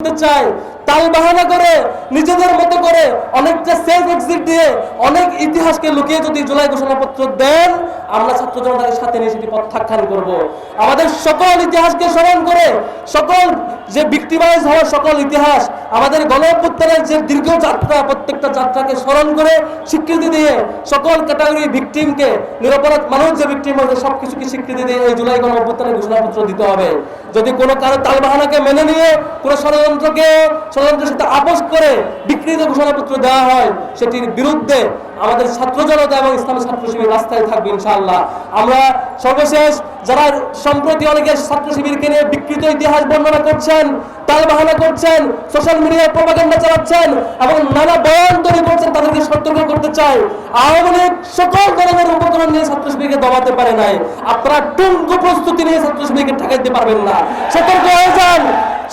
চাই তাল বাহানা করে নিজেদের মতো করে অনেকটা সেফ এক্সিট দিয়ে অনেক ইতিহাসকে লুকিয়ে যদি জুলাই ঘোষণাপত্র দেন, আমরা ছাত্র জনতাকে সাথে নিয়ে সেটি প্রত্যাখ্যান করব। আমাদের সকল ইতিহাসকে স্মরণ করে, সকল যে ভিক্টিমাইজ হওয়ার সকল ইতিহাস, আমাদের গণ-অভ্যুত্থানের যে দীর্ঘ যাত্রা, প্রত্যেকটা যাত্রাকে স্মরণ করে স্বীকৃতি দিয়ে সকল ক্যাটাগরি ভিকটিমকে, নিরপরাধ মানুষ যে ভিকটিম হয়েছে সবকিছুকে স্বীকৃতি দিয়ে এই জুলাই গণ-অভ্যুত্থানের ঘোষণাপত্র দিতে হবে। যদি কোনো কারো তালবাহানাকে মেনে নিয়ে কোনো ষড়যন্ত্রের সাথে আপোষ করে বিকৃত ঘোষণাপত্র দেওয়া হয়, সেটির বিরুদ্ধে আমাদের ছাত্র জনতা এবং ইসলামী ছাত্র শিবির রাস্তায় থাকবে ইনশাআল্লাহ। আমরা সর্বশেষ যারা সম্প্রতি অনেকে ছাত্র শিবিরকে নিয়ে বিকৃত ইতিহাস বর্ণনা করছেন, তালবাহানা করছেন, সোশ্যাল মিডিয়ায় প্রপাগান্ডা চালাচ্ছেন এবং নানা বয়ান তৈরি করছেন, তাদেরকে সতর্ক করতে চাই, আওয়ামী লীগ সকল ধরনের উপকরণ নিয়ে ছাত্র শিবিরকে দমাতে পারে নাই। আপনারা টুঙ্গু প্রস্তুতি নিয়ে ছাত্র শিবিরকে ঠেকাইতে পারবেন না। সতর্ক হয়ে যান,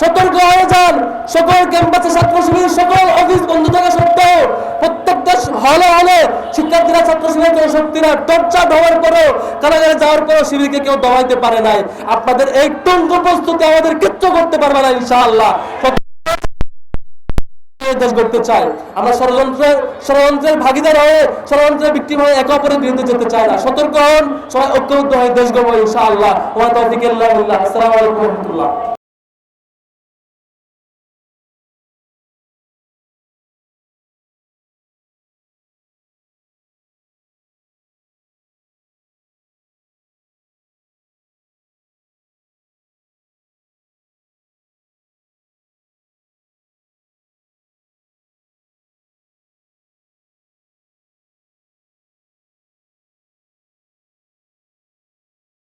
সতর্ক হয়ে যান। সকল ক্যাম্পাসে ছাত্র শিবির, সকল অফিস বন্ধ থাকা সত্ত্বেও প্রত্যেকটা হলে হলে শিক্ষার্থীরা ছাত্র শিবিরের শক্তিরা টর্চার হওয়ার পরেও, কারাগারে যাওয়ার পরেও শিবিরকে কেউ দমাইতে পারে নাই। আপনাদের এই টুঙ্গু প্রস্তুতি আমাদের কিচ্ছু করতে পারবে না ইনশাআল্লাহ। দেশ গড়তে চাই আমরা, ষড়যন্ত্রের ভাগিদার হয়ে, ষড়যন্ত্রের ভিকটিম হয়ে একে অপরের বিরুদ্ধে যেতে চাই না। সতর্ক হন, সবাই ঐক্যবদ্ধ হয়ে দেশ গড়বো ইনশাআল্লাহ। ওয়া তাওফিক ইল্লা বিল্লাহ। আসসালামু আলাইকুম ওয়া রাহমাতুল্লাহ।